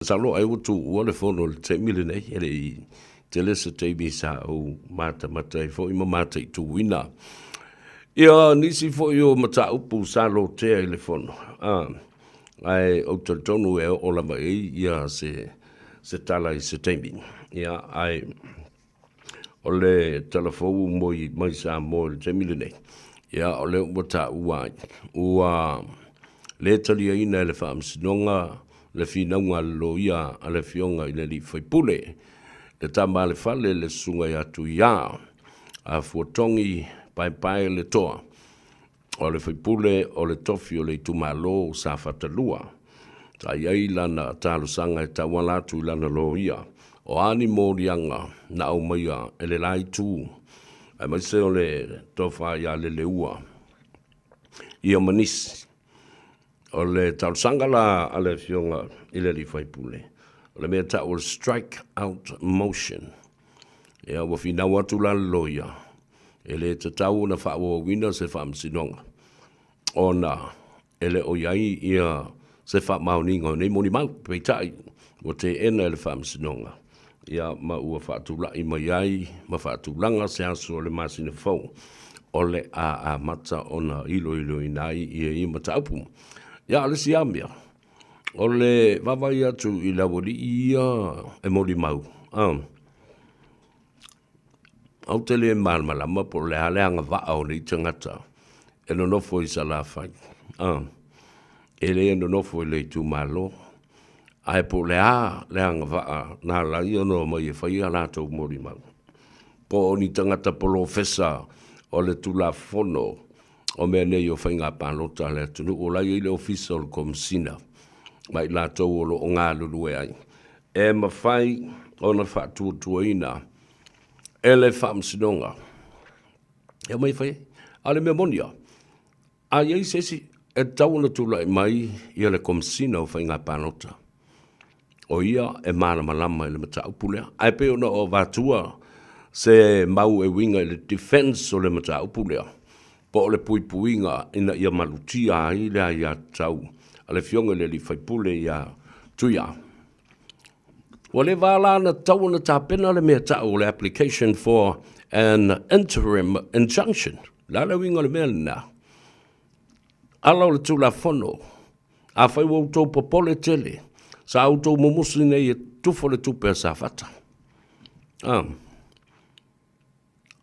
Salo ai utu ua le fono le te mile nei, ele I te lesa te misa o mata I fo I mata I tu wina. Ia nisi fo I o mata upu salo te ai le fono. Ai o te tonu e o la mai ia se tala I se teimi. Ia ai o le telefou mai sa mo le te mile nei. Ia o le mata ua le talia ina le whaamsinonga le finaunga lo ia a le fionga I le li whaipule. Le tama le fale le sunga I atu ia a fuatongi pai le toa. O le whaipule o le tofi o le tumalo sa fatalua. Ta iai lana talo sanga e tawalatu lana lo ia. O ani morianga na au maia ele lai tu. Ai mai se o le tofa ia le leua. Ia manisi. O le tausanga la a le fionga I le li whaipule. O le mea ta o strike out motion. Ia wa fina watu la loia. E le te tau na wha o wina se wha msinonga. O na ele o iai ia se wha mauninga. Nei moni mau peitai o te ena ele wha msinonga. Ia ma ua wha tula I mai ai ma wha tulanga se asu o le masina fau. O le a mata o na ilo inai ia I mata upu. Ia le siamia. O le vavai atu I lawari ia e mori mau. Au te le malmalama po le haleanga vaa o nei tangata. E no nofo I sa la fai. E le no nofo I le tu malo. Ai po le anga vaa na la ia no mai e fai ala tau mori mau. Po ni tangata polo fesa o le tula fono. O mea nei o whainga pālota le tunu o lai I le official komsina. Mai la tau o lo o ngā lulue ai. E mafai o na toeaina. E le whaamsinonga. E mai whai. Ale mea monia. A iei sesi e tau na tula I mai I le komsina o whainga pālota. O ia e malama I le mata upulea. Ai peo na o vatua se mau e winga I le defense o le mata upulea. Po le puipuinga ina ia malutia ai le ia tau. Ale fionga le li whaipule ia tuia. Wa le wala na tau na tāpena le mea tau le application for an interim injunction. La le winga le mea na. Ala o le tula fono. A whai wau tau popole tele. Sa au tau mumusi nei e tufo le tupe sa fata.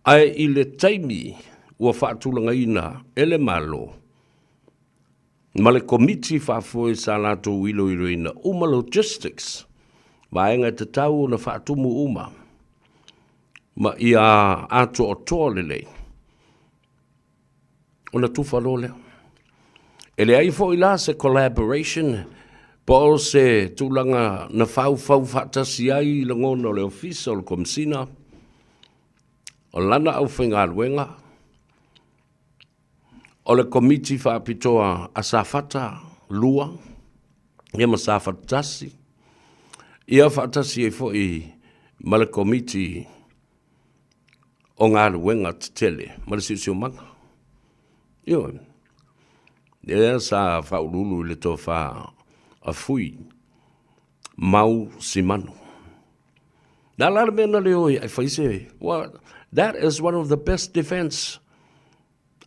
Ai I le taimi ua whaatulanga ina ele malo. Ma le komiti whaafoe sa lato ilo ina uma logistics. Vaenga te tau na whaatumu uma. Ma ia ato o tōlele. Ona tufa lole. Ele ai fo ila se collaboration. Po se tulanga na fau whaatasi ai langona le official komsina. O lana au whainga luenga. O le komiti whaapitoa a safata lua, ia ma safatasi. Ia whaatasi e fo I ma le komiti o ngā luenga te tele, ma le siusio manga. Io, ia sa whaurulu I le tō wha a fui, mau si manu. Nā lara mena leo I whaise, well, that is one of the best defense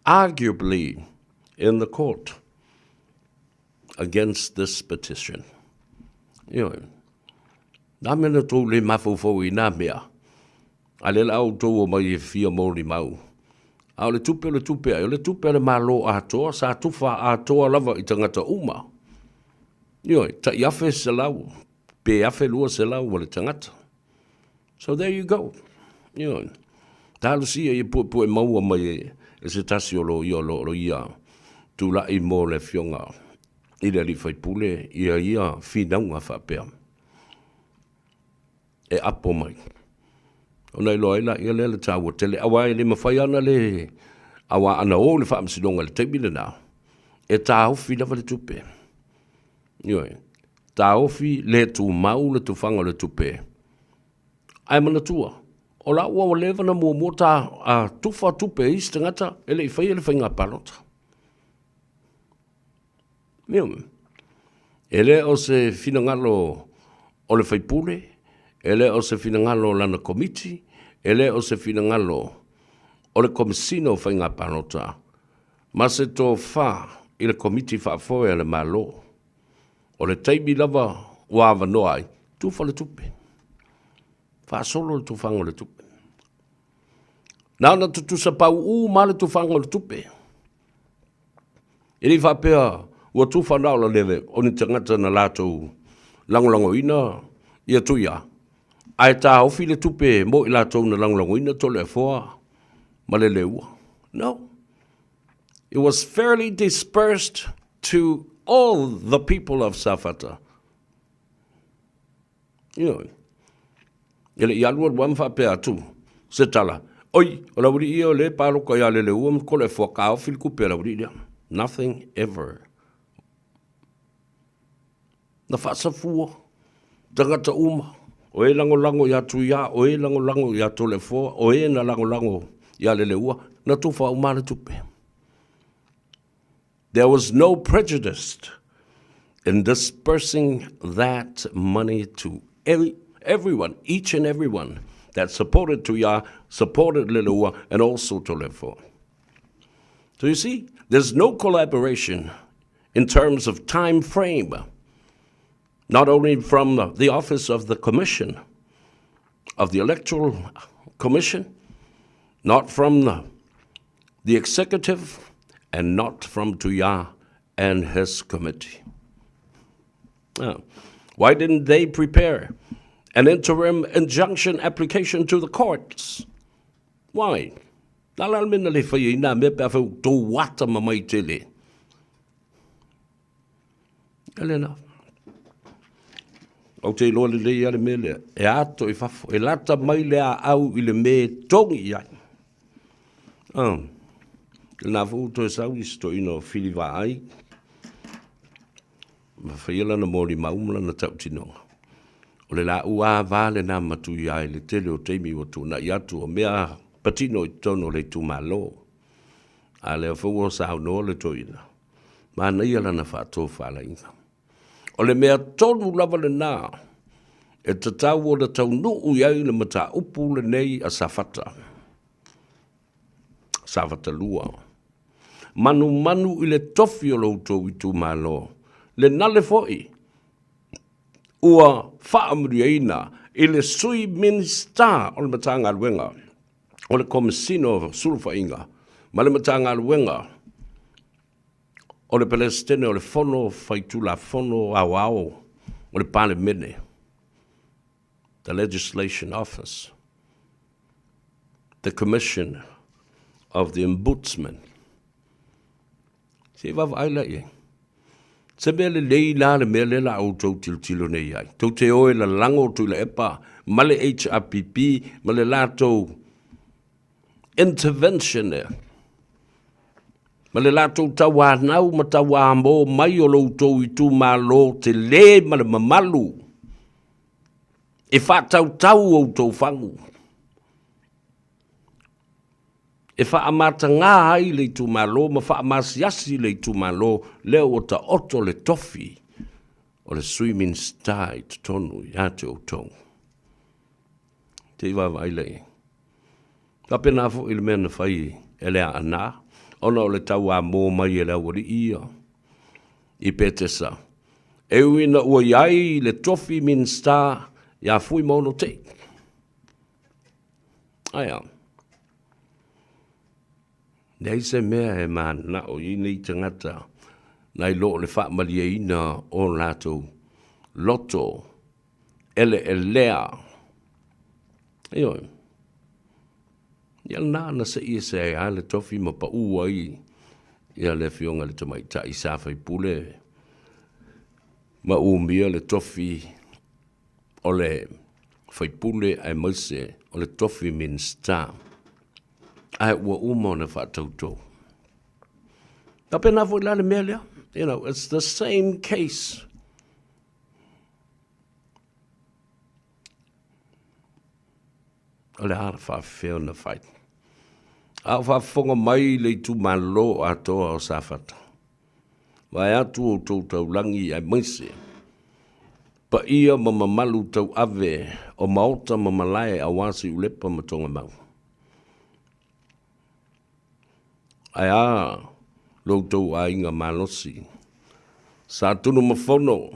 arguably in the court against this petition. Nā mena tō le mafofo I nā mea. A le lau tō o mai e fia mōri mau. A le tupe, a le tupe le malo a toa, sa tufa a toa lava I tangata uma. Ta iafe se lau, pe iafe lua se lau wale tangata. So there you go. Tālu sia I pu e maua mai e se tasi o lo ia tu la I mo le fionga I le li whaipule ia whinaunga whapea e apo mai o nei loa ila ia le tāua tele awa e le mawhai ana le awa ana o le whaamsinonga le teimile nā e tā ofi lava le tupe tā ofi le tu mau le tu whanga le tupe ai mana tua o la ua lewa na mua ta a tufa tupe I stangata ele I whaia le whainga palota. Ele o se finangalo o le whaipule, e le o se finangalo lana komiti, e le o se finangalo o le komisino whainga panota. Ma se tō wha i le komiti whaafoe le malo. O le teimi lava ua awanoai, tufa le tupe. Whaasolo le tufango le tupe. Nāna tutusa pau ma le tufango le tupe. Ili whapea ua tufanao la lewe o ni tangata na lātou langolango ina ia tuia. Ai tā ofi le tupe mo i lātou na langolango ina tole foa ma le leua. No. It was fairly dispersed to all the people of Safata. You know, ele ialua wamfa pe atu, se tala. Oi, o la wuri ia o le palo ko ia le leua, ko le whakao filiku pe la wuri ia. Nothing ever. Na whasafua, tangata uma, o e lango ia tu ia, o e lango ia tole foa, o e na lango ia le leua, na tufa umale tupe. There was no prejudice in dispersing that money to everyone, each and everyone that supported Tuya, supported Lelua, and also Tolefo. So you see, there's no collaboration in terms of time frame, not only from the office of the commission, of the Electoral Commission, not from the executive, and not from Tuya and his committee. Why didn't they prepare an interim injunction application to the courts? Why? Nalalmina le whaina me pe awhau tō wata mamai tele. Elena. O te loa le ia le mele, e ato e fafo, e lata mai le a au i le me tongi ai. Nā fūto e sau i sto ino whiri wā ai. Ma whaiala na mōri maumla na tau tinonga. O le la ua vāle nā matu i ai le tele o teimi o tūna i atu o mea patino i tono le tū malo. A lea whau o sao no le toina. Ma na iala na whātō whāla inga. O le mea tonu lava le nā. E tatau o le tau nuu i ai le mata upu le nei a Safata. Safata lua. Manu i le tofi o loutou i tū malo. Le nale foi. Ua whaamuriaina i le sui minista o le matanga aluenga. O le komisino sulwhainga. Ma le matanga aluenga. O le Palestine o le fono whaitula fono au. O le pale mene. The legislation office. The commission of the ombudsman. Se va vaila e. Se mele lei la le mele la au tau tilo nei ai. Tau te oe la lango tu la epa, male HRPP, male lato intervention e. Male lato tawa nau ma tawa mo mai o lo tau i tu malo te le male mamalu. E fa tau o tau fangu. E wha amata ngā hai le tu malo, ma wha amasiasi le tu malo, leo o ta oto le tofi, o le swimming star i tonu i ate o tau. Te iwa vai le. Ka pena fo il mena whai e lea ana, ona o le tau a mō mai e lea wari ia. I petesa. E uina ua iai le tofi min star, ia fui mono te. Ai am. Nei se mea e mana o i nei tangata nai lo le wha malia ina o lato loto ele e lea. Eo. Ia nana se ia se ai le tofi ma pa ua i ia le fionga le tamaita i sawhai pule. Ma umia le tofi o le whaipule ai mause o le tofi min star. Ai ua umo na whātautou. Ka pena fo la le mea lea. You know, it's the same case. O le hara whawheo na whai. A whawhonga mai le tu malo a toa o Safata. Vai atu o tōtau langi ai maise. Pa ia ma mamalu tau ave o maota ma malae a wasi ulepa ma tonga mau. Ai a loutou a inga malosi. Sa tunu mafono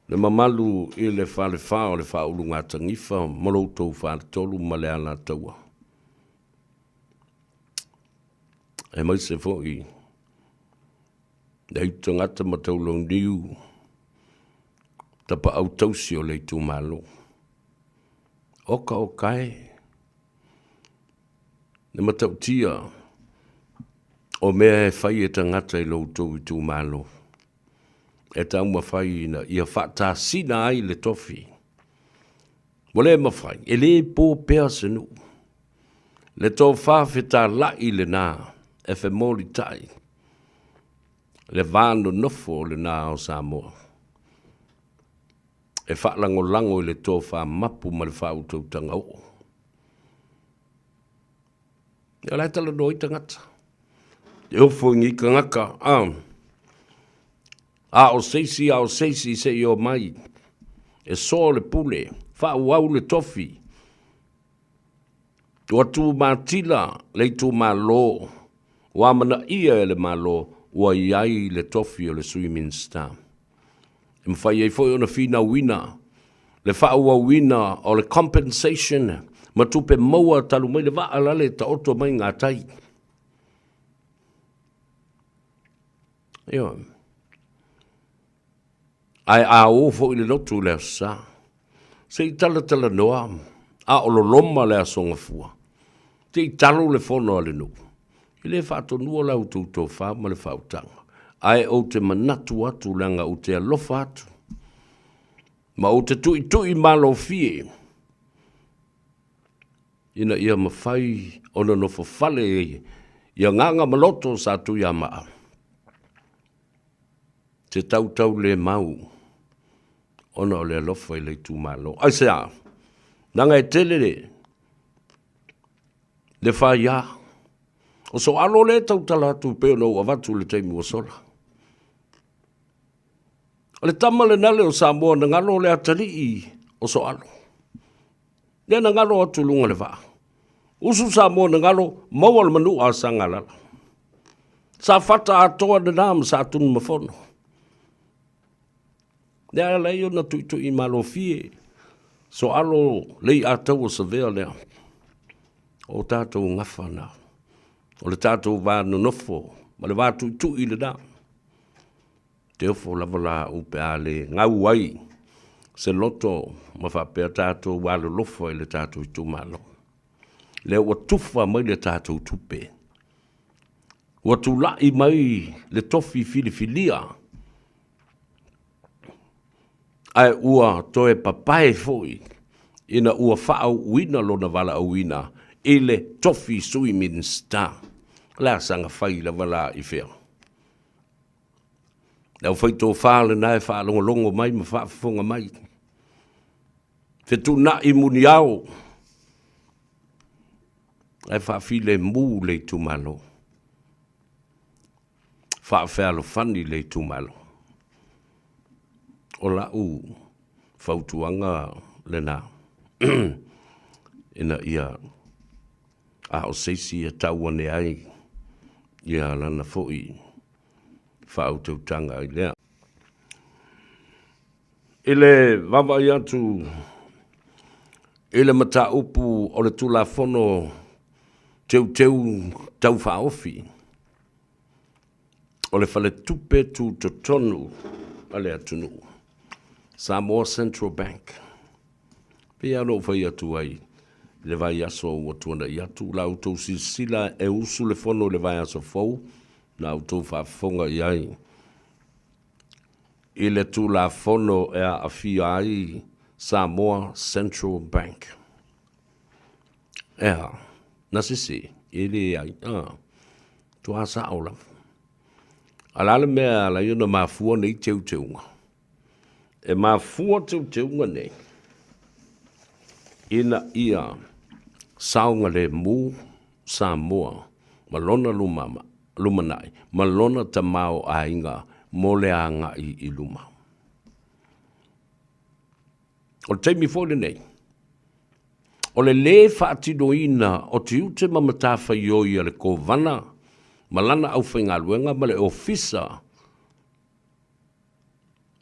le mamalu i le whaalewha o le whaulunga tangifa ma loutou whaaletolu ma le ala taua. E mai se fo'i nei tangata ma taulong niu tapa au tausi o le tu malo. Oka o kai ne matautia o mea e whai e tangata i loutou i tu malo. E tau mawhai na ia whata sina ai le tofi. Wale mawhai, e le pō pēr senu. Le tō whawheta lai le nā, e whe mōri tai. Le vāno nofo le nā o Samoa. E whaalango lango i le tō wha mapu ma le whautou tanga o. E lai tala no i tangata. E ofo ngi ka ngaka, a o seisi se i o mai. E so le pule, whauau le tofi. Ua tū mātila, le tū mālo. Ua mana ia e le mālo, ua iai le tofi o le swimming star. E mwhai ei foi ona whina wina. Le whaua wina o le compensation. Ma tupe maua talu mai le waalale ta oto mai ngā tai. Eo. Ai a o fo i le lotu le sa. Se i tala noa. A o lo loma le asonga fua. Te i talo le fono ale nu. I le whaato nua lau tūtou wha ma le whautanga. Ai o te manatu atu langa o te alofa atu. Ma o te tui malo fie. Ina ia mawhai ona no fale ia nganga maloto sa tu ia maa. Te tau le mau. Ona o le alofa i le tu malo. Ai se a. Nanga e tele le whai ia. O so alo le tau talatu peo no avatu le teimi o sola. O le tama le nale o Samoa na ngalo le atari i o so alo. Le na ngalo atu lunga le vaa. Usu Samoa na ngalo maua le manu a sangalala. Sa fata atoa na nam sa atunu mafono. Le ala i o na tuitu i malo fie. So alo lei atau o sa vea lea. O tātou ngafa na. O le tātou vānu nofo. Ma le vātu tu i le nā. Te ofo lava la upe a le ngau ai. Se loto ma whapea tātou wālu lofo i le tātou i tu malo. Le ua tufa mai le tātou tupe. Ua tu lai mai le tofi filifilia. Ai ua toe papai foi. Ina ua whao uina lona wala uina. Ile tofi swimming star. La sanga whai la wala i whea. Lau whai tō whāle nai whaalongo mai ma whaafonga mai. Whetu na i muni au. Ai whaafile mū le tumalo. Whaafealo whani le tumalo. O la u whautuanga le nā. Ina ia a o seisi e tauane ai. Ia lana foi whautautanga i lea. Ile wawa i atu ile mata upu o le tula fono teu tau whaofi. O le whale tupe tu tonu ale atunu. Samoa Central Bank. Pea no whai atu ai. Le vai aso o tuana i atu. La autou sila e usu le fono le vai aso fau. La autou whafonga i ai. I le tu la fono e a awhia ai Samoa Central Bank. Ea, nasisi, i le ai. Tu asa aula. Alale mea la iona mafua nei teuteunga. E mafua teuteunga nei. Ina ia saunga le mu Samoa. Malona lumanai. Malona tamao a inga mole anga i luma. O le taimi fo le nei. O le whaatinoina o te ute ma matawhai o ia le kovana, malana au whainga luenga, ma le ofisa,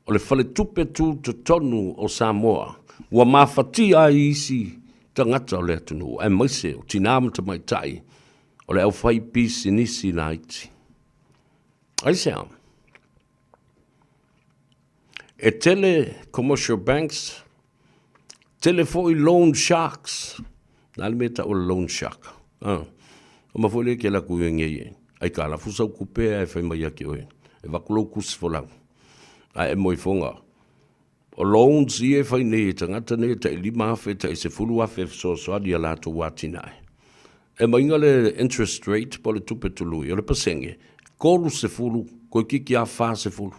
o le whale tupe tu te tonu o Samoa, ua mawhatia i isi tangata o le atunu, e maise o tinamata mai tai, o le au whai pisi nisi na iti. Ai sea, e tele commercial banks, tele foi loan sharks, nal meta o loan shark. O mafole ke la kuenge ye. Ai ka la fusa kupe e fai mai ake oe. E vakulo kus folang. Ai e moi fonga. O loans ie fai ne tangata ne ta lima afe ta se fulu afe so dia la to watinai. E mainga le interest rate po le tupe tului, o le pasenge. Kolu se fulu, ko kiki a fa se fulu.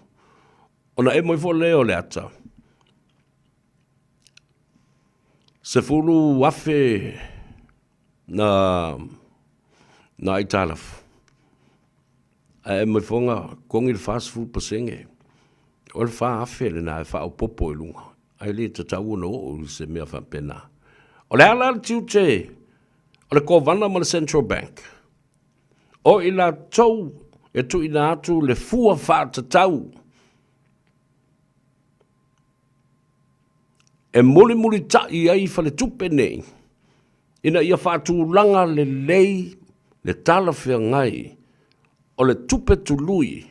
Ona e moi fo leo le ata. Se fulu afe na italaf. E moi fonga kongi le fast food pasenge. O le fa afe le na e fa o popo e lunga. Ai le te tau no o se mea fa pena. O le ala tiu te, o le kovana ma le Central Bank. O ila tau e tu ina atu le fua fa te tau. E muli ta i ai fa le tupe nei. Ina ia fa tu langa le lei, le tala fea ngai, o le tupe tului,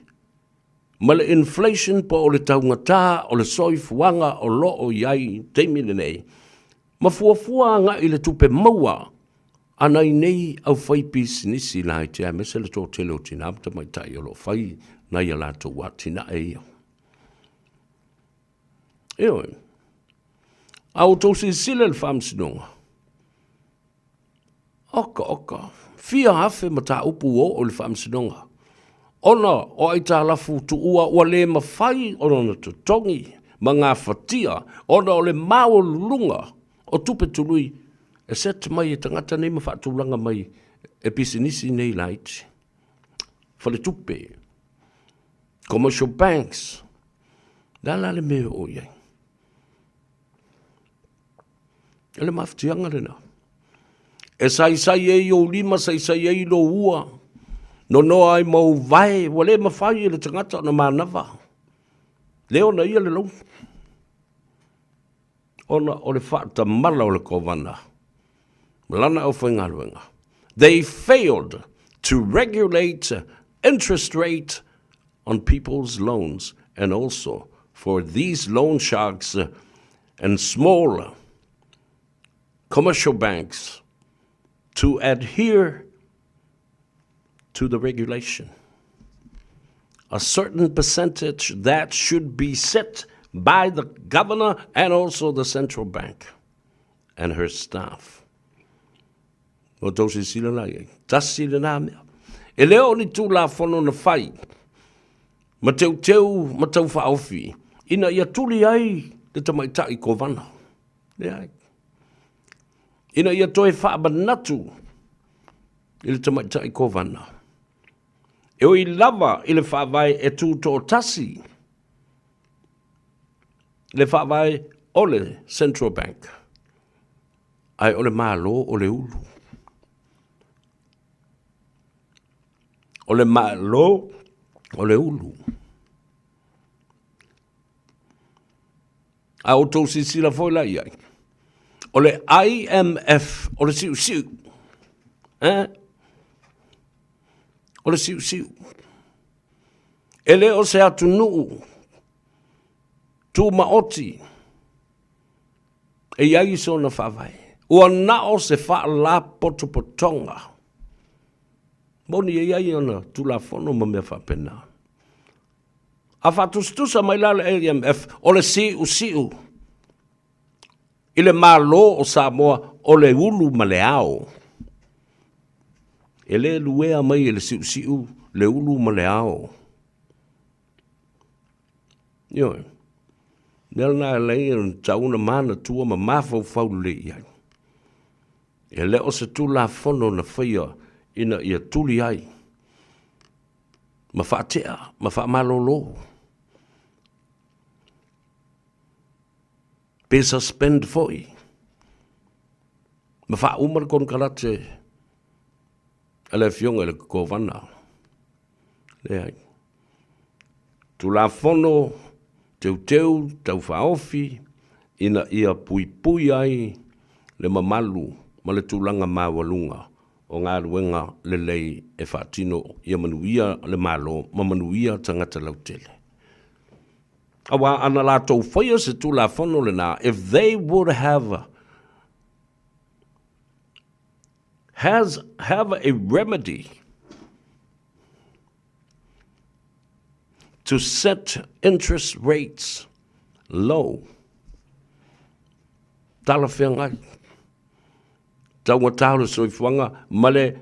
ma le inflation po o le taungata, o le soifuanga, o lo o iai, teimine nei. Ma fuafua nga i le tupe maua, anai nei au fai pisi nisi lai te a mese le tō tele o tina apta mai tai o lo fai na ia lato wa tina e ia. Eoi, au tō si sile le whamsinonga. Oka, fia hafe ma ta upu o le whamsinonga. Ona o ai tā lafu tu ua le mawhai ona tu tongi, ma ngā whatia, ona o le mao lunga o tupe tului, e set mai e tangata nei ma whaatulanga mai e pisinisi nei laiti. Whale tupe, commercial banks, la le mea o iai. E le mawhatianga rena. E sai e o lima, sai e i lo ua, no ai mau vai, wale mawhai e le tangata na manawa. Leo na ia le lau. Ona o le whaata mala o le kovana. Malana au whaingaruenga. They failed to regulate interest rate on people's loans and also for these loan sharks and small commercial banks to adhere to the regulation. A certain percentage that should be set by the governor and also the central bank and her staff. O tausi sila lai, tasi le nā mea. E leo ni tū la whono na whai. Ma teu, ma tau whaofi. Ina ia tuli ai te tamaitai ko vana. Ina ia toe whaabanatu i le tamaitai ko vana. E o I lava I le whaavai e tū tō tasi. Le whaavai o le Central Bank. Ai o le mālo o le ulu. O le mālo o le ulu. A o tō sisila foi la iai. O le IMF, o le siu. O le siu. E le o se atu nuu. Tu maoti. E iai so na whawai. Ua nao se wha la potopotonga. Moni e iai ona tu la fono ma mea whapena. A whatustusa mai la le IMF o le siu. I le malo o Samoa o le ulu ma le ao. E le luea mai e le siu le ulu ma le ao. Ioi. Nel na lei un tauna mana tua ma mafau fau le iai. E le o se tu la fono na whaia ina ia tuli ai. Ma whaatea, ma wha malolo. pe suspend foi. Ma fa umar kon kalate. Ele fionga le kovana. Le ai. Tu la fono, teu, tau faofi, ina ia pui ai, le mamalu, ma le tūlanga mawalunga, o ngā ruenga le lei e whaatino, ia manuia le malo, ma manuia tangata lautele. Awa ana la tau whaia se tu la fono le nā, if they would have a remedy to set interest rates low. Tala whengai. Taunga tālu soifuanga, male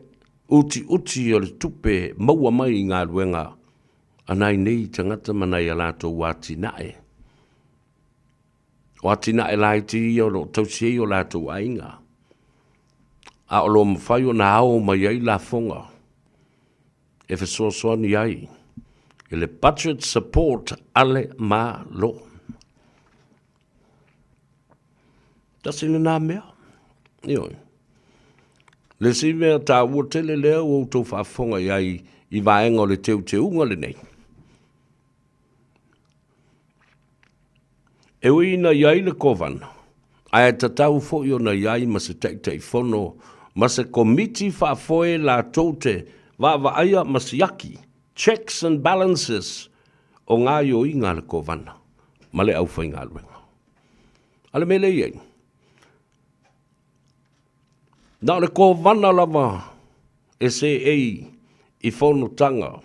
uti o le tupe maua mai i ngā ruenga, anai nei tangata manai a lātou wāti nae. Wāti nae lai ti o lo tausiei o lātou ainga. A o lo mawhai o na ao mai ai la fonga. E whesoa ni ai. Le budget support ale ma lo. Tasi ni nā mea. Ioi. Le si mea tā ua tele lea o tau whaafonga iai i vaenga o le teu unga le nei. E uina iai le kovana. Ai tatau fo i o na iai ma se tei fono, ma se komiti whaafoe la tote, wa aia ma se yaki. Checks and balances o ngā yo i ngā le kovana. Ma le au whai ngā luenga. Ale me le iei. Nā le kovana lava e se ei i whono tanga.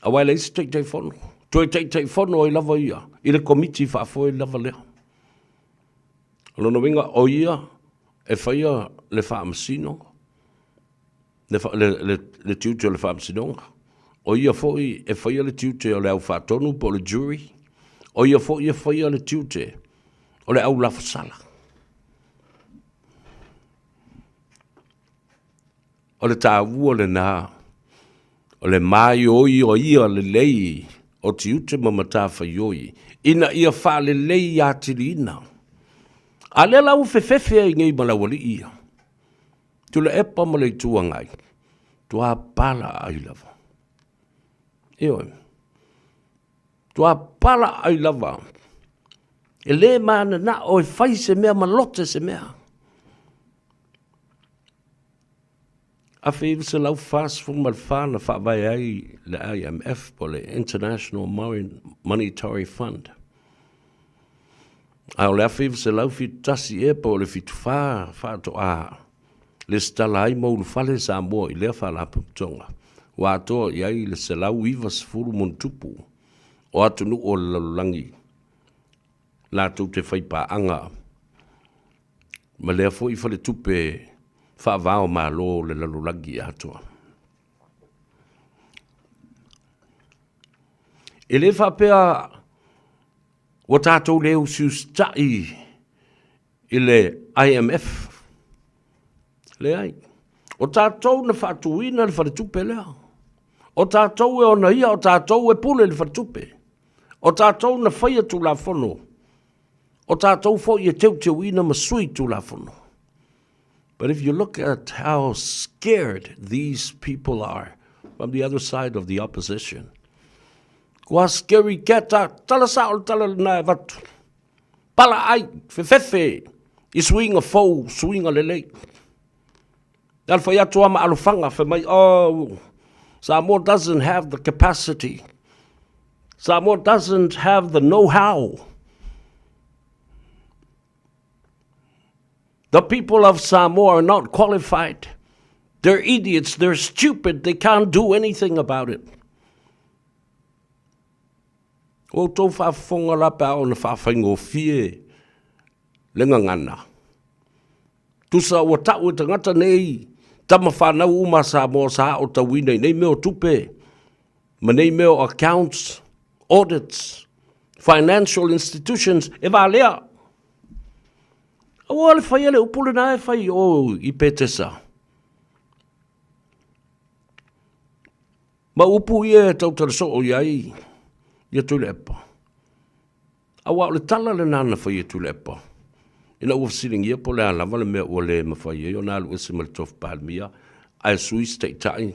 A wai le isi tei whono. Toi tei whono i lava ia. I le komiti whaafoe lava lea. Alono winga o ia e whaia le whaamasino. Le tiute o le whaamsinonga. O ia foi e whaia le tiute o le au whaatonu po le jury. O ia foi e whaia le tiute o le au lafasala. O le tāua le nā. O le mai oi o ia le lei o tiute mamata whaioi. Ina ia wha le lei atiri ina. A le lau fefefe i ngei malawali ia. Tula epa ma le tuangai. Tua pala ai lava. Eoi. Tua pala ai lava. E le mana na o e fai se mea malote se mea. A whaiva se lau fast fu malwhana whaavai ai le IMF po le International Monetary Fund. A o le a whaiva se lau fitasi e po le fitu wha to a. Le stala ai maulu fale sa mua i lea whala putonga. Wa atoa i ai le se lau iwa sifuru mon tupu. O atu nu o lalulangi. La tu te whaipa anga. Ma lea fo i fale tupe whaavao ma lo le lalulangi atoa. E le whapea o tātou leo sustai i le IMF. Le ai. O tātou na whaatuina le wharetupe lea. O tātou e ona ia, o tātou e pule le wharetupe. O tātou na whaia tu la whono. O tātou fo i e teu ina ma sui tu la whono. But if you look at how scared these people are from the other side of the opposition, kua scary keta, tala sao tala na vatu. Pala ai, fefefe, i swinga fau, swinga lelei. Alfa ya tuama alufanga for my Samoa doesn't have the capacity. Samoa doesn't have the know-how. The people of Samoa are not qualified. They're idiots, they're stupid, they can't do anything about it. O tō whaafonga rapa o na whaafonga fie lenga ngana. Tusa o tau tangata nei, tama whanau uma Samoa sa o tawina nei meo tupe, ma nei meo accounts, audits, financial institutions, e wā lea. O ale whai ale upule na e whai o i petesa. Ma upu ia e tau taraso o iai, ia tui lepa. Awa o le tala le nana whai e tu le pa. Ina ua siling ia po le alawa le mea ua le mawhai e o nā lu ese mal tof palmia. Ai sui stei tai.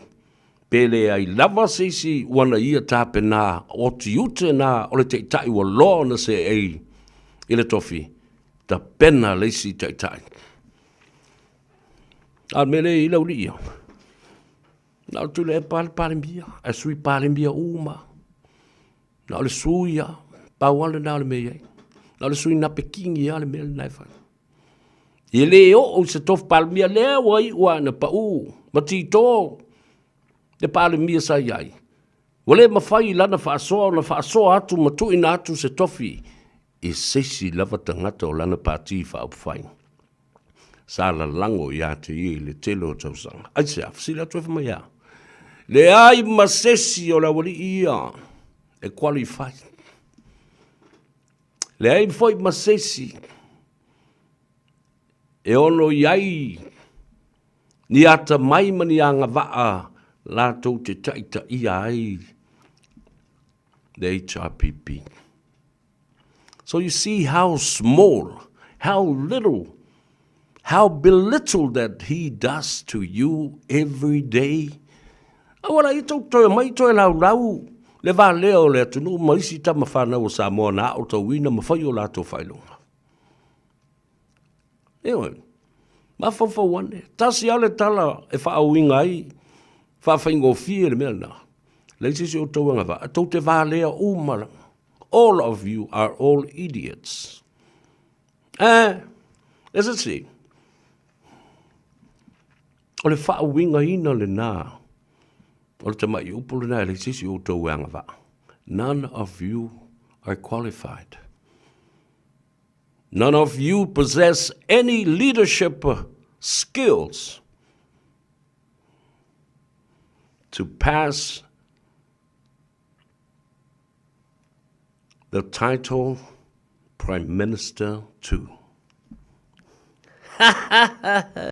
Pele ai lava seisi wana ia tape nā o tiute nā o le tei tai ua loa na se ei i le tofi. Ta pena leisi tei tai. A mele i lau li ia. Nā tu le palmia. Ai sui palmia uma. Nā le suia. Pauale nā le mea. Nā le sui na pekingi a le mea nai whai. I le o se tof palmia lea wai ua na pa u. Ma tito. Le palmia sa iai. Wale mawhai lana whaasoa na whaasoa atu ma tuina atu se tofi. I sesi lava tangata o lana pāti whaapwhai. Sa la lango ia te i le telo o tausanga. Ai se afsila tu e whamaya. Le ai ma sesi o la wali ia. E qualify. Le ai foi ma sesi. E ono iai. Ni ata mai mani anga waa. La tau te taita ia ai. The HRPP. So you see how small, how little, how belittled that he does to you every day. Awala I tau toi mai toi lau lau. Le va leo le tunu maisi ta mawhana o Samoa na o tau wina mawhai o la tau whailunga. Ewe, mawhawha wane. Tasi ale tala e whaawinga ai. Whawhaingo fie le mea na. Leisisi o tau anga wa. Tau te va leo umara. All of you are all idiots. As I say, o le whaawinga ina le nā. O le tamai upo le nā le sisi o tau anga wa. None of you are qualified. None of you possess any leadership skills to pass the title Prime Minister too. A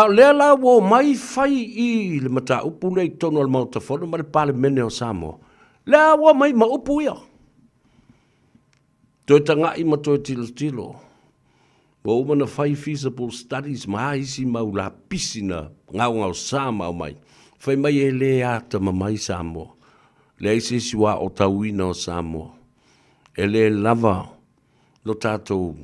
lela wo mai fai I le mata upu nei tono al mauta fono ma le pale mene o Samoa. Lea wo mai ma upu ia. Toi tanga I ma toi tilo tilo. Wo umana fai feasible studies ma isi mau la pisina ngau Samoa mai. Fai mai e le ata ma mai Samoa. Le isi siwa o tauina o Samoa. E le lava lo tātou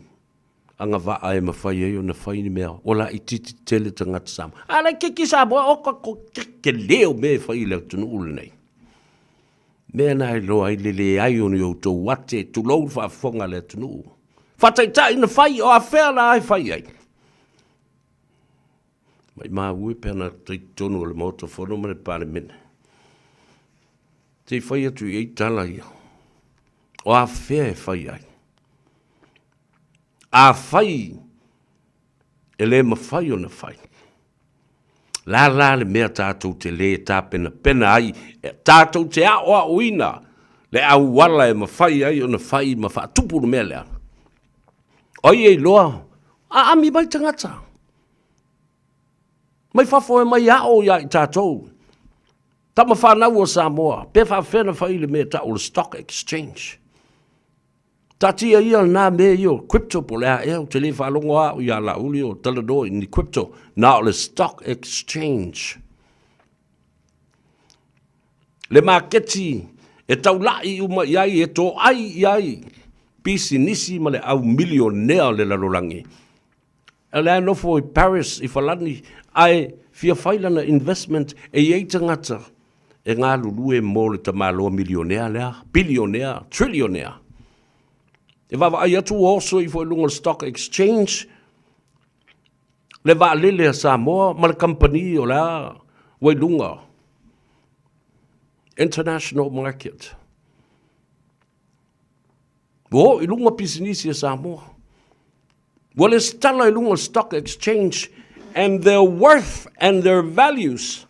anga waa e mawhai e o na whai ni mea. O la I titi tele tangata Samoa. Ala kiki Samoa o ka ke leo me whai leo tunu ule nei. Mea nai loa I lele ai o ni o tō wate tu lau whaafonga leo tunu. Whataitai na whai o a whea la ai whai ai. Mai maa ue pēna te tonu o le mauta whono mane pāle mene. Te whai atu I tala ia. O a whea e whai ai. A whai e le mawhai o na whai. La le mea tātou te le tāpena pena ai. Tātou te a uina. Le au wala e mawhai ai o na whai mawha tupu na mea lea. Oi e loa. A ami mai tangata. Mai whafo e mai a o ia I tātou. Tama whanau o Samoa. Pe whawhena whai le mea ta o le stock exchange. Tatia ia nā mea I o crypto po lea eo te le whalongo a o ia la uli o talado I ni crypto. Nā o le stock exchange. Le marketi e tau lai uma iai e tō ai iai. Pisi nisi ma le au milionea le lalolangi. E lea nofo I Paris I whalani ai fia whailana investment e iei tangata. E ngā lulu e mō le tamaloa milionea lea, bilionea, trilionea. E wawa ai atu oso I fo lunga stock exchange. Le wa lele a Samoa, ma le company o lea, wai lunga. International market. Wo I lunga pisinisi a Samoa. Well, it's tala I lunga stock exchange and their worth and their values.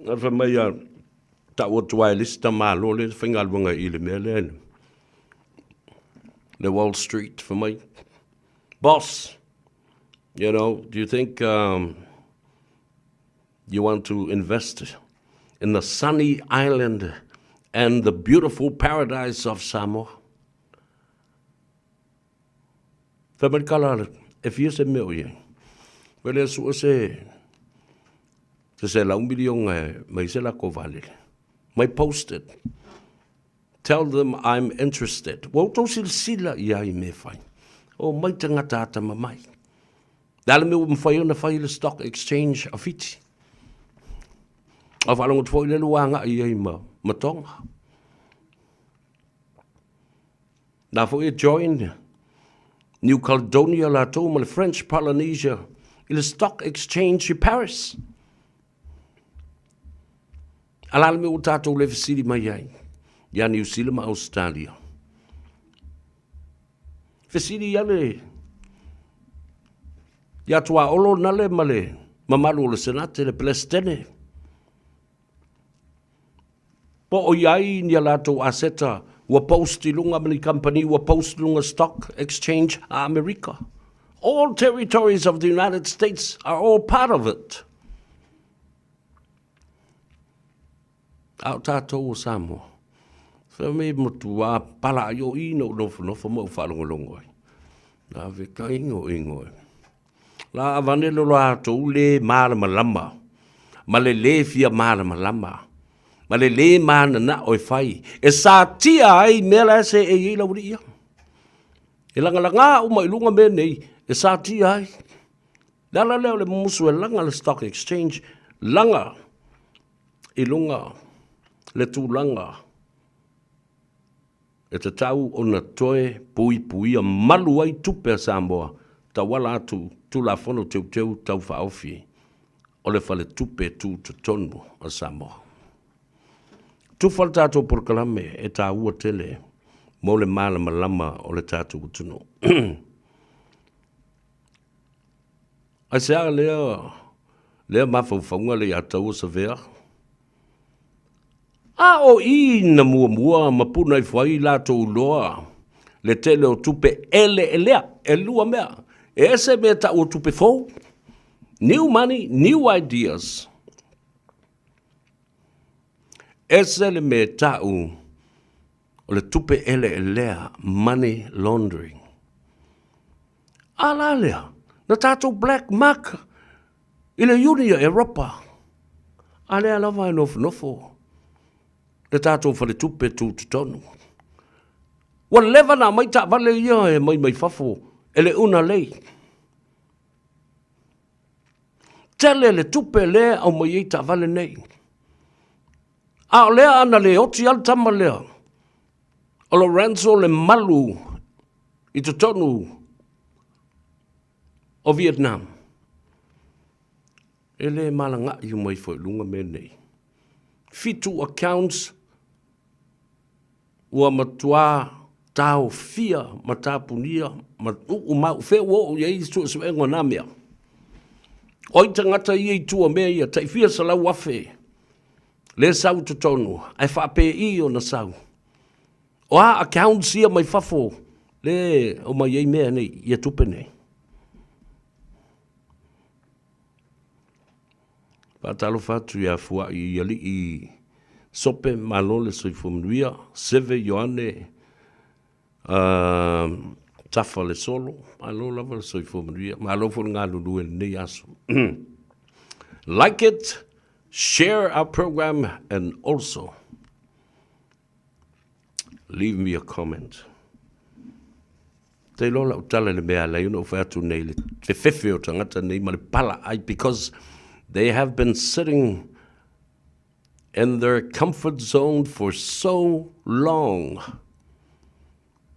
Afa mai a ta o tuai lista malo le whingal wanga I le mea le the Wall Street for me. Boss, you know, do you think you want to invest in the sunny island and the beautiful paradise of Samoa? Whamarikala e fia se meo ia. Wele sua se lau milionga mai se la ko valile. Mai posted. Tell them I'm interested. Wau tau sila ia I me fai. O mai tangata ata mamai. Dala me umwhai ona whai le stock exchange a fiti. A whalongo tfoi le luanga ia I matonga. Na fo e join New Caledonia la tau ma le French Polynesia I le stock exchange I Paris. Alala me o tātou le fasiri mai ai. Ia New Zealand ma Australia. Fasiri ia le. Ia tua olo nale ma le. Mamalu le senate le Palestine. Po o iai ni alato aseta. Ua posti lunga mani company. Ua posti lunga stock exchange a America. All territories of the United States are all part of it. Au tātou o Samoa. Wha me motu a pala yo ino nofo mo whalongolongo ai. La veka ingo. La avanelo la tau le marama lama. Ma le fia marama lama. Ma le mana na oi fai. E sa tia ai mela se e ila uri ia. E langa uma ilunga me nei. E sa tia ai. Lala leo le musu e langa le stock exchange. Langa. Ilunga. Le tūlanga. E te tau o na toe pui a malu ai tupe a Samoa. Ta wala atu tu la fono teu tau whaofi. O le fale tupe tu te tonu a Samoa. Tu fal tātou por kalame e tā ua tele. Mo le malama lama o le tātou utuno. Ai sea lea mawhauwhaunga le atau sa vea. A o na mua mapuna I whai lātou loa. Le tele o tupe elea, e lua mea. E ese mea ta o tupe fau. New money, new ideas. Ese le mea ta o le tupe elea, money laundering. Ala lea, na tātou black mark. I le Unia Europa. Alea lava e nofo. Le tātou whale tupe tu tonu. Wa lewa na mai ta vale ia e mai fafo. E le una lei. Tele le tupe le au mai ta vale nei. A lea ana le oti al tama lea. O Lorenzo le malu I te tonu o Vietnam. E le malanga I mai foi lunga me nei. Fitu accounts ua matua tau fia matapunia ma fe wo ye tu se ngona mea oi tangata ye tu me ia tai fia sala wafe le sau tu tonu ai fa pe I o na sau o accounts ia mai fafo le o mai ye me nei ia tu pene patalo fatu ia fua I ali I sope malole soifumnuia, seve yoane tafa le solo, malo lava le soifumnuia, malo for ngā lulu e nei aso. Like it, share our program, and also leave me a comment. Te lola utala le mea la yuno whaatu nei le te whewhi o tangata nei ma le pala ai, because they have been sitting in their comfort zone for so long.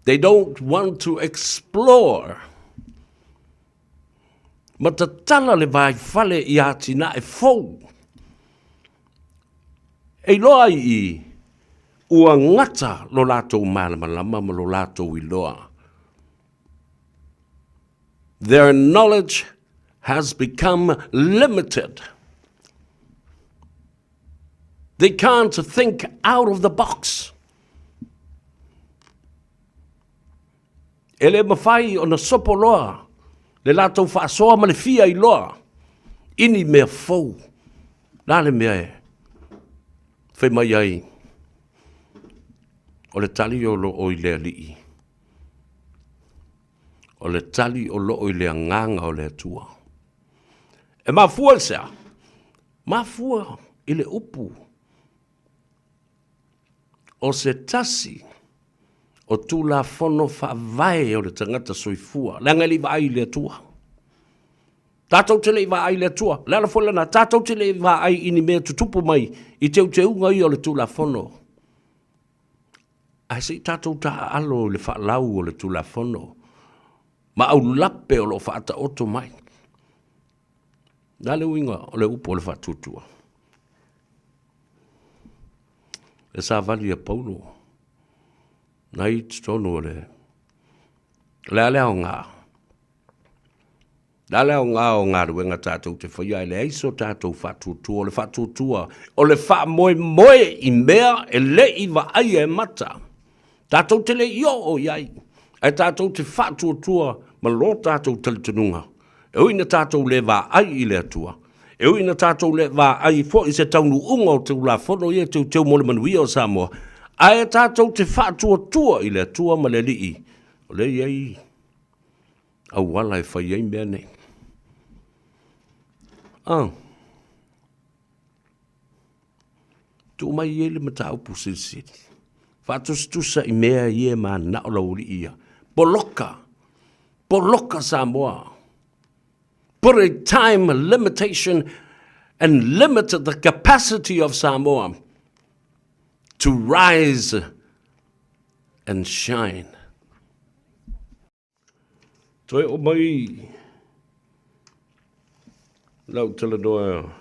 They don't want to explore. Ma ta tala le vai fale I atina e fau. E loa I ua ngata lo lato malama lama ma lo lato I loa. Their knowledge has become limited. They can't think out of the box. Ele mafai o na sopo loa. Le lato fa'asoa ma le fia I loa. Ini mea fau. Lale mea e. Whai mai ai. O le tali o lo o I lea lii. o le tali o loo i le anganga o le atua. E mafua le sea, mafua i le upu, o se tasi, o tu la fono whaavae o le tangata soifua, le angali vai le atua. Tātou te lei vai le atua, le ala folana, tātou te lei vai ini mea tutupu mai, i teu te unga i o le tu la fono. Ai se tātou ta alo le whaalau o le tu la fono, ma au lape o lo whaata oto mai. Nā le uinga o le upo o le whaatutua. E sa vali a Paulo, nai titono o le alea o ngā. Le alea o ngā ruenga tātou te whaia le eiso tātou whaatutua, o le whaatutua, o le wha moe i mea e le i wa ai e mata. Tātou te le io o iai, ai tātou te whaatutua, ma lo tātou talitununga. E uina tātou le wa ai i le atua. E uina tātou le wa ai fo i se taunu unga o te ula whono i e teu mole manuia o Samoa. Ai tātou te whaatutua i le atua ma le lii. O le iai, au wala e whai ei mea nei. Tu mai i ele mata upu sirisiri. Whaatustusa i mea i e maa naola uri ia. Poloka Samoa. Put a time limitation and limited the capacity of Samoa to rise and shine. Toi o mai lau tala noa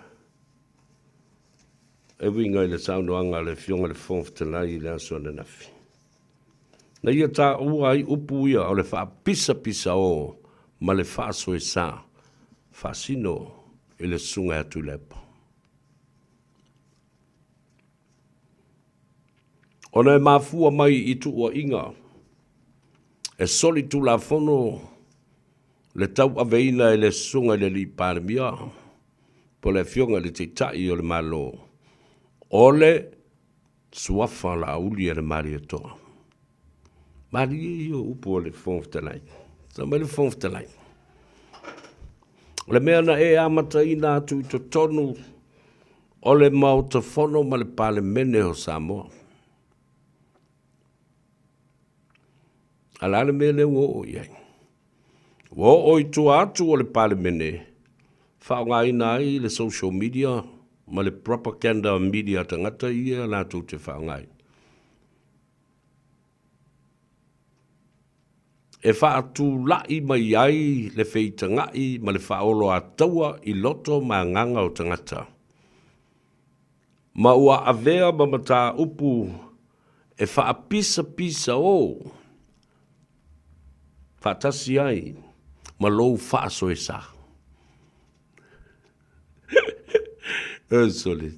e winga i le saunoanga le fionga le fonftana i le aso na nafi. Na ia tā ua i upu ia o le wha pisa o ma le wha so e sa fasino i le sunga atu lepa. Ona e mafua mai i tu ua inga e soli tu la fono le tau aveina e le sunga i le li palemia po le fionga le te tai o le malo o le suafa la uli e le mari e toa. Mari i o upu o le fonftalai. Sa mai le fonftalai. O le mea na e amata ina atu i to tonu o le mauta fono ma le pale mene o Samoa. Ala le mea le uo o iai. Uo o i tu atu o le pale mene. Whaonga ina i le social media ma le propaganda media tangata ia la tu te whaonga i. E whaatu lai mai ai le wheitangai ma le whaolo a taua i loto ma nganga o tangata. Ma ua avea ma mata upu e whaapisa o whaatasi ai ma lou whaaso e sa. E soli.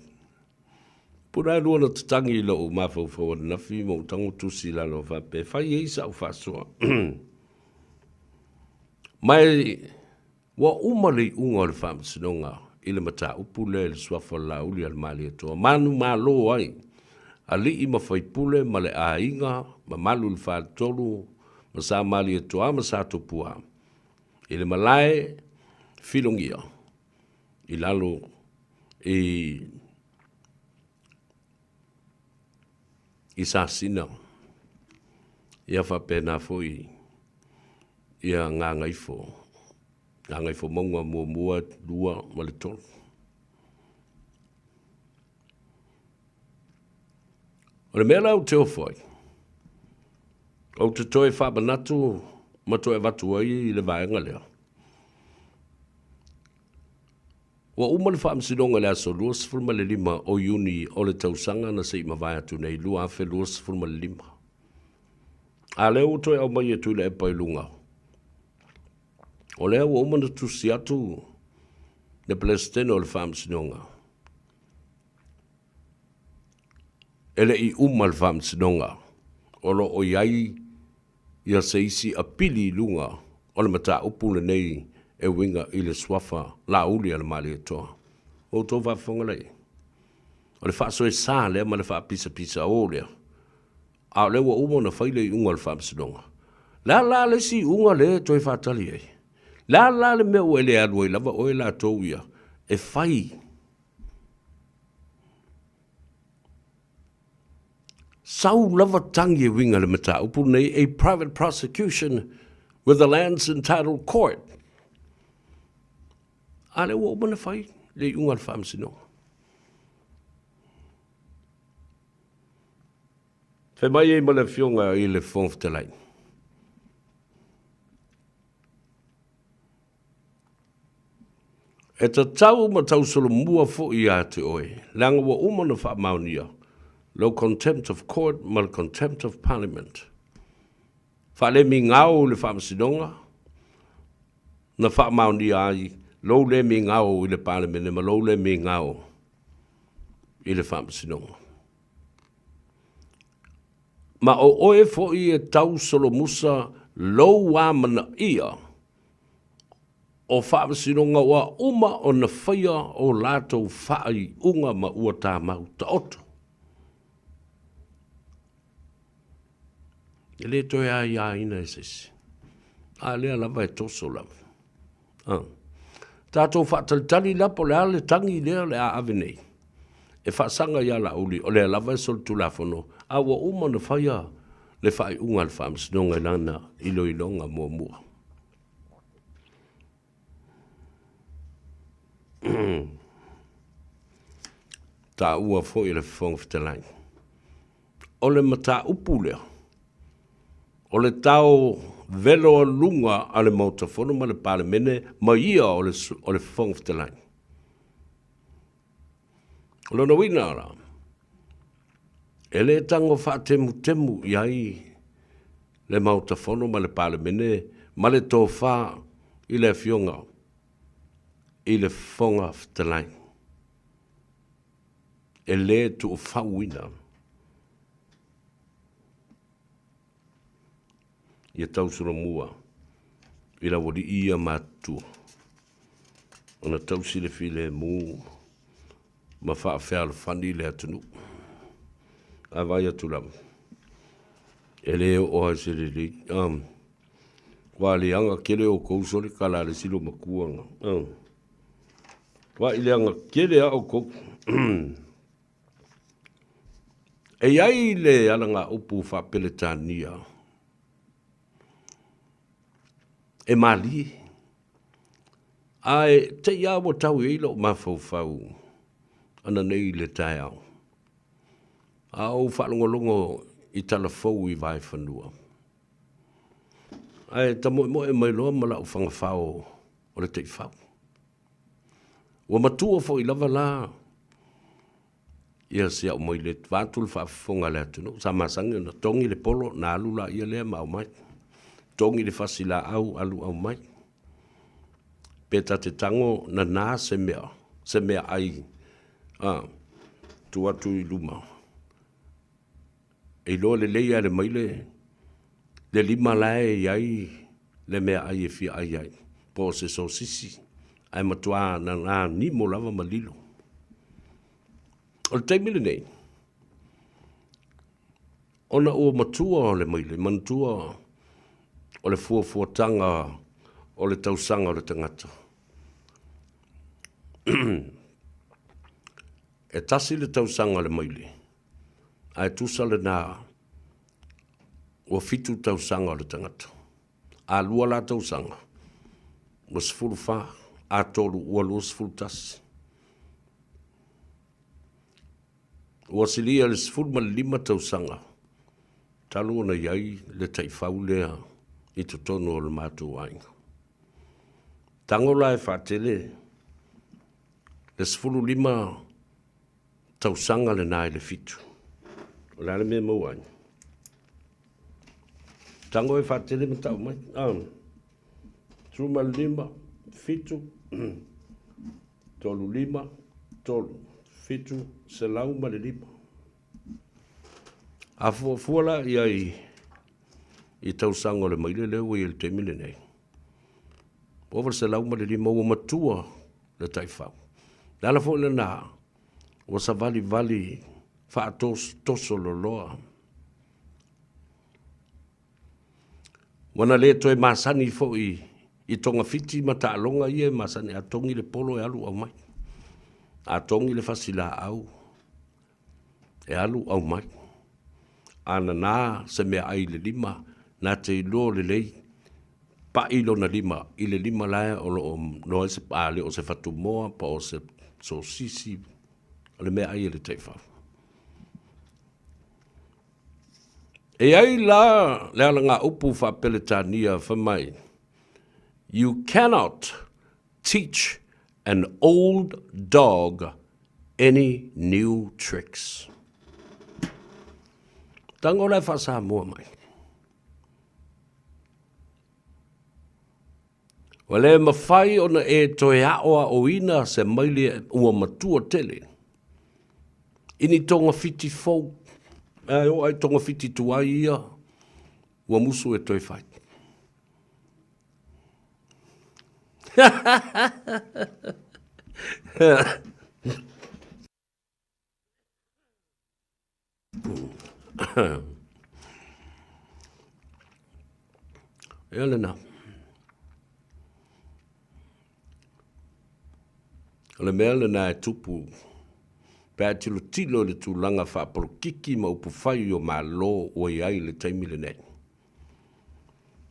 Pura e luana tatangi i lo mawhau na fi mo tango tusi lalo whape. Whai eisa u whaasoa. Mai, wa umali unga le whaamsinonga i le mata upule le suafa la uli al mali atoa. Manu malo ai. Ali i mawhai pule ma le a inga, ma malu le whaatolu, ma sa mali atoa, ma sa topua. I le malae, filongia. I lalo, i sa sina. Ia whapena foi. Ia ngā ngaifo. Ngā ngaifo maunga mua lua ma le tolu. O le mea lau teo foi. O te toe whabanatu, ma toe watu ai i le vaenga lea. Wa uma le whaamsinonga lea so lua sifurma le lima o iuni o le tausanga na sei mawai atu nei lua afe lua sifurma le lima. A leo toe au mai e tui le e pailunga. O lea wa uma na tusi atu le Palestine o le whaamsinonga. Ele i uma le whaamsinonga. O lo o iai ia se isi a pili lunga o le mata upule nei e winga i le swafa la uli ala mali e toa. O tō whafonga lei. O le whaaso e sā lea ma le wha pisa o lea. A le wa uma na whaile i unga le whaamsinonga. La le si unga le toi fatali ai. La le me o ele adu lava o la tau ia. E fai. Sau lava tangi e winga le mata upu nei a private prosecution with the lands entitled court. Ale o mana fai le unga le whaamsino. Fe mai e male fionga i le whongftelai. E ta tau ma tau solo mua fo i a te oe. Langa wa umana wha maunia. Low contempt of court, mal contempt of parliament. Wha le mi ngau le wha masinonga. Na wha maunia ai. Low le mi ngau i le parliament, ma low le mi ngau i le wha masinonga. Ma o oe fo i e tau solo musa low wa mana ia. O whaasinonga wa uma o na whaia o lātou whaai unga ma ua tā mau ta oto. E le toi a ia ina e sesi. A lea lava e toso lava. Tātou whaatalitali lapo le ale tangi lea le a avenei. E whaasanga ia la uli o lea lava e sol tulafono. A wa uma na whaia le whaai unga le whaasinonga lana ilo ilonga mua mua. Ta ua fo i le whongftelai. O le mata upu lea. O le tau velo lunga a le mautafono ma le palemene ma ia o le whongftelai. O lona wina ara. E le tango whaatemu temu iai le mautafono ma le palemene ma le tō wha i le fionga i le whongftelai. E le tu o whauina. Ia tausura mua. I la wadi ia mātua. Ona tausile file mu. Ma whaafea le whani le atunu. A vai atulam. E le o haise le li. Wa le anga kele o kousori kala le silo makuanga. Wa ile anga kele a o kou. E ai le alanga upu whapeletania. E mali. Ai te ia mo tau e ilo mafau. Ana nei le tai au. Au whalongolongo i talafou i vai whanua. Ai ta mo e mai loa mala u whangawhao o le te whau. Ua matua fo i lava la. Ia se au mai le vātul whaafonga le atu. Sa masangi na tongi le polo na alula ia lea ma au mai. Tongi le fasila au alu au mai. Peta te tango na nā se mea ai. Tu atu i luma. E loa le leia le maile. Le lima lae iai le mea ai e fia ai ai. Po se so sisi. Ai matua na ni mo lava malilo. O le taimile nei. Ona o matua o le maile. Mantua o le fuafuatanga o le tausanga o le tangata. E tasi le tausanga o le maile. Ai tusa le nā o fitu tausanga o le tangata. A lua la tausanga. O sifuru wha. A tolu ua lua sifuru tasi. Ua silia le sifuru ma lima tausanga. Talu ona iai le taifau lea i tutono o le mātou ainga. Tango la e whaatele. Le sifuru lima tausanga le nai le fitu. O le ale mea mauaini. Tango e whaatele me tau mai. Truma lima, fitu, tolu lima, tolu, fitu, se lau ma le lima. A fuala i tausanga o le maile leo i le temile nei. Over se lau ma le lima ua matua le taifau. Dala fo le nā, o sa vali wha toso lo loa. Wana le toi masani fo I tonga fiti mata alonga ia masani atongi le polo e alu au mai. Atongi le fasila au. E alu au mai. Ana na se mea ai le lima na te ilo le lei. Pa ilo na lima. I le lima lae o lo no se pale o se fatu moa pa o se so sisi. O le mea ai le teifa. E ai la le ala ngā upu fa peletania fa mai. You cannot teach an old dog any new tricks. Tango le whasa mua mai. Wale mawhai ona e toeaina o ina se maile ua matua tele. Ini tonga fiti fau. O ai tonga fiti tuai ia. Ua musu e toi whai. Elena. Le mele na e tupu. Pea tilo le tūlanga whaparo kiki ma upu whai o mā lo o ai le taimi le nei.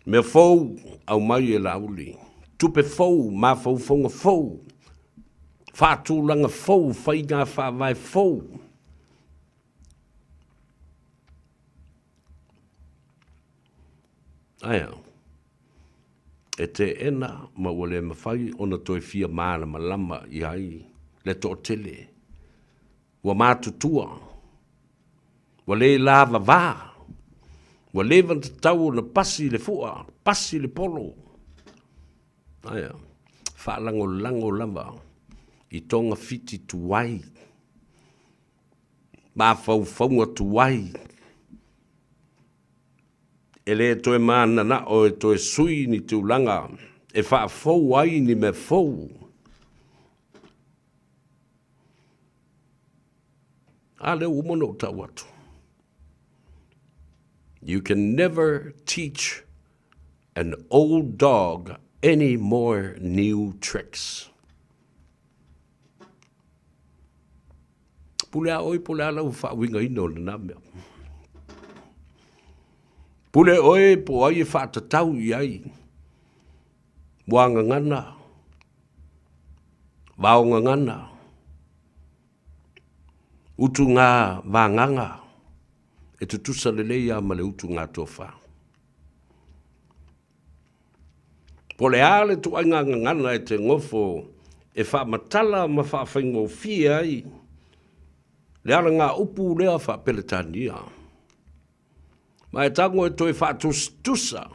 Mea fau au mai e lauli. Tupe fau, mā fau fonga fau. Whātūlanga fau, whai ngā whāwai fau. Aia. E te ena ma wale mawhai ona toi fia māna malama I ai. Le tō tele. Wa mātutua. Wale lava vā. Wale vantatau na pasi le fua. Pasi le polo. Aia. Whaalango lava. I tonga fiti tuai. Mā fau tuai. E le toe mana na o e toe sui ni te ulanga. E wha fau ai ni me fau. A le umono tau atu. You can never teach an old dog any more new tricks. Pulea oi pulea lau wha winga ino le na mea. Pule oe po ai whātatau I ai. Wanga ngana. Waonga ngana. Utu ngā wānganga. E tutusa leleia ma le utu ngā tofa. Pole ale tu ai ngā ngana e te ngofo e whaamatala ma whaawhaingo fia ai. Le ala ngā upu lea whaapeletania. Ma e tango e toi whaatustusa.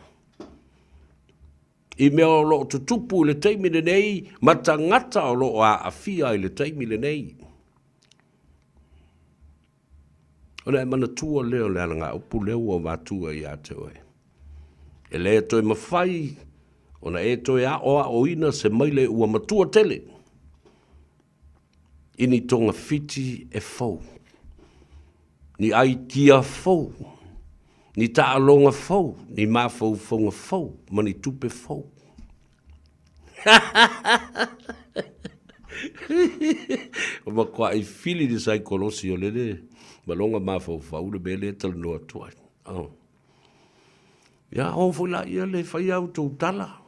I mea o lo tutupu le teimi le nei, ma tangata o lo a awhia I le teimi le nei. Ona e mana tua leo le ala ngā upu leo o wātua I a te oe. E le e toi mawhai, ona e toi a o ina se maile ua matua tele. Ini tonga fiti e fau. Ni ai kia fau. Ni taalonga fau, ni mafau fonga fau, ma ni tupe fau. O ma kwa I fili di sai kolosi o lele, ma longa mafau fau le bele tal noa tuai. Ya, o fula ia le fai au tau tala.